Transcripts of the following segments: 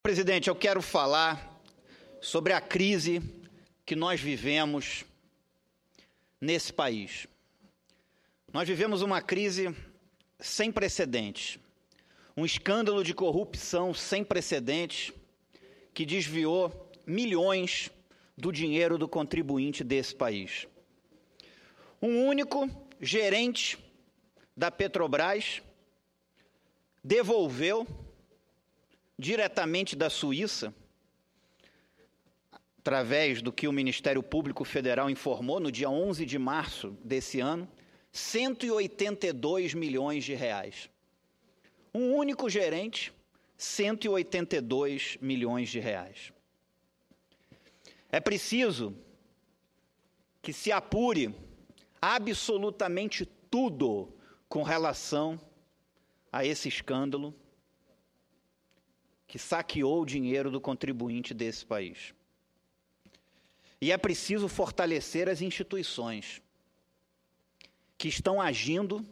Presidente, eu quero falar sobre a crise que nós vivemos nesse país. Nós vivemos uma crise sem precedentes, um escândalo de corrupção sem precedentes que desviou milhões do dinheiro do contribuinte desse país. Um único gerente da Petrobras devolveu diretamente da Suíça, através do que o Ministério Público Federal informou no dia 11 de março desse ano, 182 milhões de reais. Um único gerente, 182 milhões de reais. É preciso que se apure absolutamente tudo com relação a esse escândalo que saqueou o dinheiro do contribuinte desse país. E é preciso fortalecer as instituições que estão agindo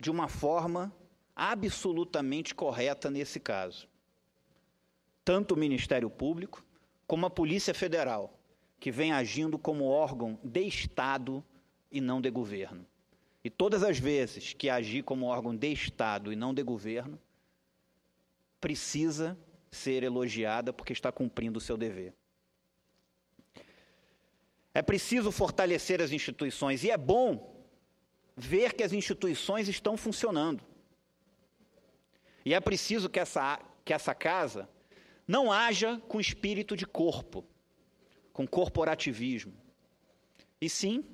de uma forma absolutamente correta nesse caso. Tanto o Ministério Público como a Polícia Federal, que vem agindo como órgão de Estado e não de governo. E todas as vezes que agir como órgão de Estado e não de governo, precisa ser elogiada porque está cumprindo o seu dever. É preciso fortalecer as instituições e é bom ver que as instituições estão funcionando. E é preciso que essa casa não haja com espírito de corpo, com corporativismo, e sim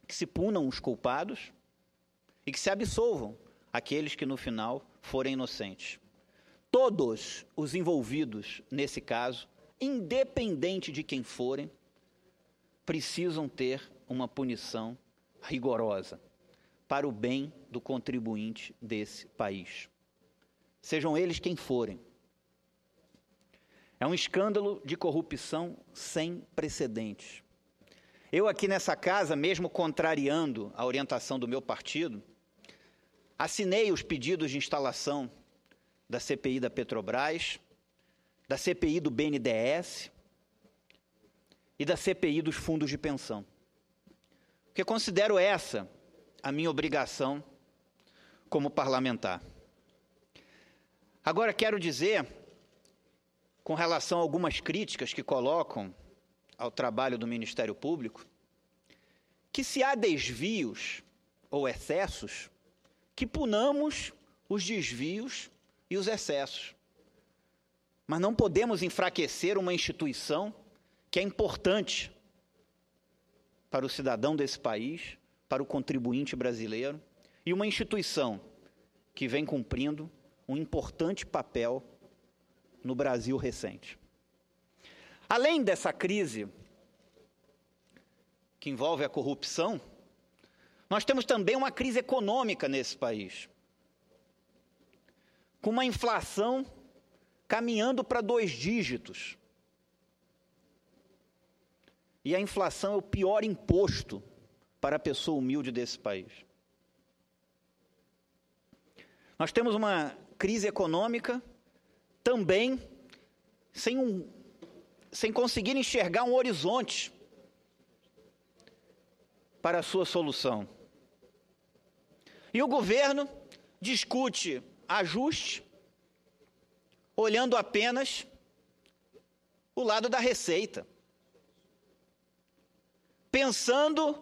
que se punam os culpados e que se absolvam aqueles que no final forem inocentes. Todos os envolvidos nesse caso, independente de quem forem, precisam ter uma punição rigorosa para o bem do contribuinte desse país. Sejam eles quem forem. É um escândalo de corrupção sem precedentes. Eu aqui nessa casa, mesmo contrariando a orientação do meu partido, assinei os pedidos de instalação da CPI da Petrobras, da CPI do BNDES e da CPI dos fundos de pensão. Porque considero essa a minha obrigação como parlamentar. Agora quero dizer, com relação a algumas críticas que colocam ao trabalho do Ministério Público, que se há desvios ou excessos, que punamos os desvios e os excessos. Mas não podemos enfraquecer uma instituição que é importante para o cidadão desse país, para o contribuinte brasileiro, e uma instituição que vem cumprindo um importante papel no Brasil recente. Além dessa crise que envolve a corrupção, nós temos também uma crise econômica nesse país, com uma inflação caminhando para 2 dígitos. E a inflação é o pior imposto para a pessoa humilde desse país. Nós temos uma crise econômica também sem conseguir enxergar um horizonte para a sua solução. E o governo discute ajuste, olhando apenas o lado da receita, pensando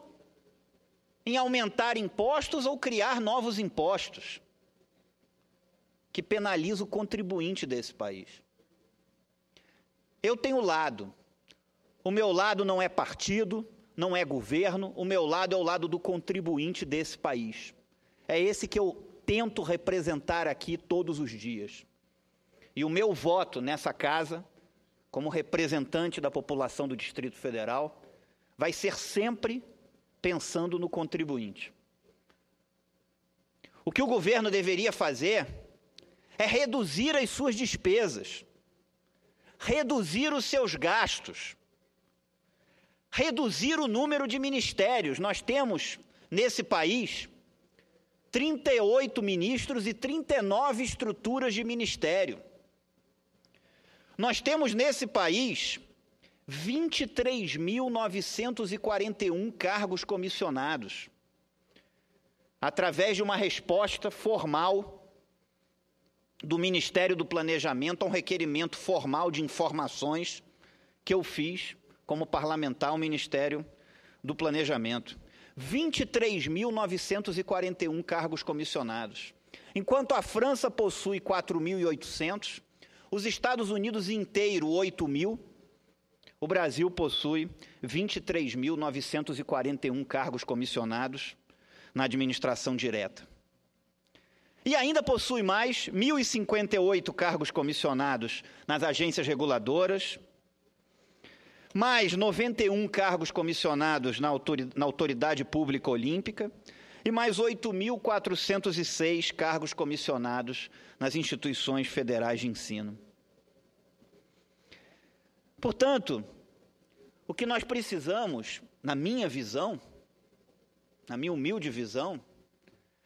em aumentar impostos ou criar novos impostos, que penaliza o contribuinte desse país. Eu tenho lado. O meu lado não é partido, não é governo, o meu lado é o lado do contribuinte desse país. É esse que eu tento representar aqui todos os dias. E o meu voto nessa casa, como representante da população do Distrito Federal, vai ser sempre pensando no contribuinte. O que o governo deveria fazer é reduzir as suas despesas, reduzir os seus gastos, reduzir o número de ministérios. Nós temos, nesse país, 38 ministros e 39 estruturas de ministério. Nós temos nesse país 23.941 cargos comissionados, através de uma resposta formal do Ministério do Planejamento a um requerimento formal de informações que eu fiz como parlamentar ao Ministério do Planejamento. 23.941 cargos comissionados. Enquanto a França possui 4.800, os Estados Unidos inteiro 8.000, o Brasil possui 23.941 cargos comissionados na administração direta. E ainda possui mais 1.058 cargos comissionados nas agências reguladoras, mais 91 cargos comissionados na Autoridade Pública Olímpica e mais 8.406 cargos comissionados nas instituições federais de ensino. Portanto, o que nós precisamos, na minha visão, na minha humilde visão,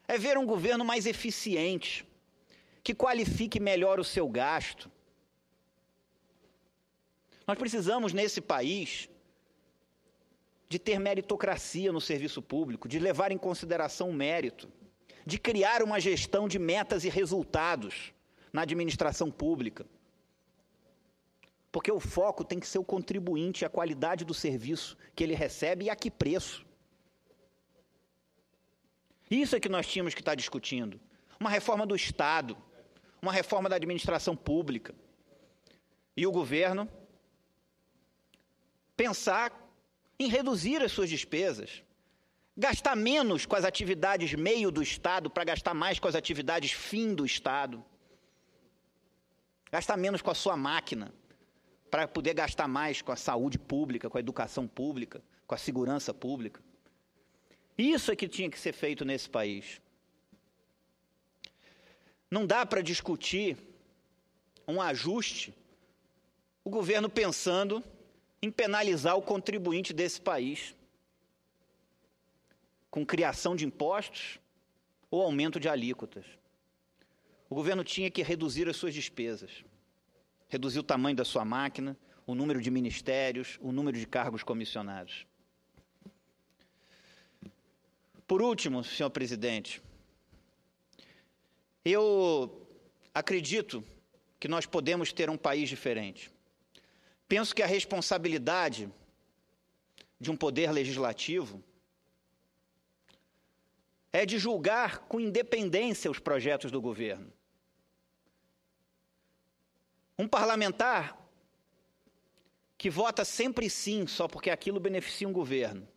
é ver um governo mais eficiente, que qualifique melhor o seu gasto. Nós precisamos, nesse país, de ter meritocracia no serviço público, de levar em consideração o mérito, de criar uma gestão de metas e resultados na administração pública. Porque o foco tem que ser o contribuinte, a qualidade do serviço que ele recebe e a que preço. Isso é que nós tínhamos que estar discutindo. Uma reforma do Estado, uma reforma da administração pública. E o governo pensar em reduzir as suas despesas, gastar menos com as atividades meio do Estado para gastar mais com as atividades fim do Estado, gastar menos com a sua máquina para poder gastar mais com a saúde pública, com a educação pública, com a segurança pública. Isso é que tinha que ser feito nesse país. Não dá para discutir um ajuste, o governo pensando em penalizar o contribuinte desse país, com criação de impostos ou aumento de alíquotas. O governo tinha que reduzir as suas despesas, reduzir o tamanho da sua máquina, o número de ministérios, o número de cargos comissionados. Por último, senhor presidente, eu acredito que nós podemos ter um país diferente. Penso que a responsabilidade de um poder legislativo é de julgar com independência os projetos do governo. Um parlamentar que vota sempre sim só porque aquilo beneficia um governo,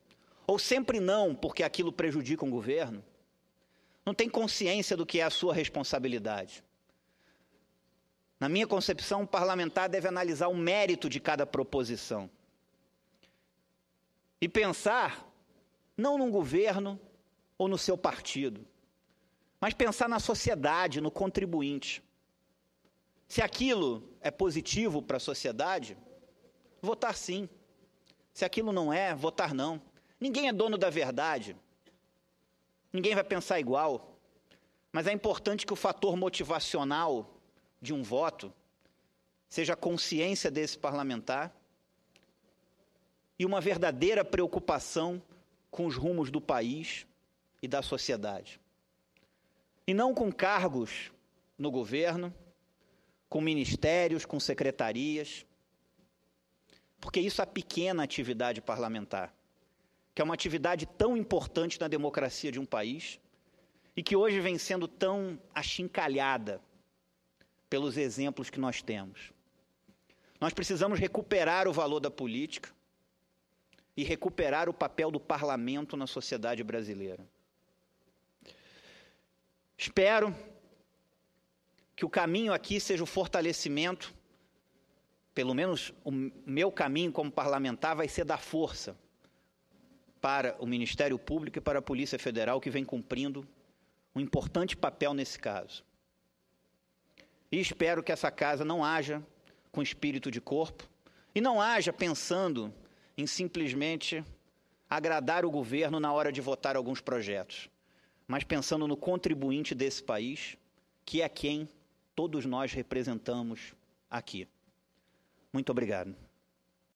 ou sempre não porque aquilo prejudica um governo, não tem consciência do que é a sua responsabilidade. Na minha concepção, o parlamentar deve analisar o mérito de cada proposição e pensar não num governo ou no seu partido, mas pensar na sociedade, no contribuinte. Se aquilo é positivo para a sociedade, votar sim. Se aquilo não é, votar não. Ninguém é dono da verdade. Ninguém vai pensar igual. Mas é importante que o fator motivacional de um voto seja a consciência desse parlamentar e uma verdadeira preocupação com os rumos do país e da sociedade. E não com cargos no governo, com ministérios, com secretarias, porque isso é a pequena atividade parlamentar, que é uma atividade tão importante na democracia de um país e que hoje vem sendo tão achincalhada pelos exemplos que nós temos. Nós precisamos recuperar o valor da política e recuperar o papel do parlamento na sociedade brasileira. Espero que o caminho aqui seja o fortalecimento, pelo menos o meu caminho como parlamentar vai ser dar força para o Ministério Público e para a Polícia Federal, que vem cumprindo um importante papel nesse caso. E espero que essa casa não haja com espírito de corpo e não haja pensando em simplesmente agradar o governo na hora de votar alguns projetos, mas pensando no contribuinte desse país, que é quem todos nós representamos aqui. Muito obrigado.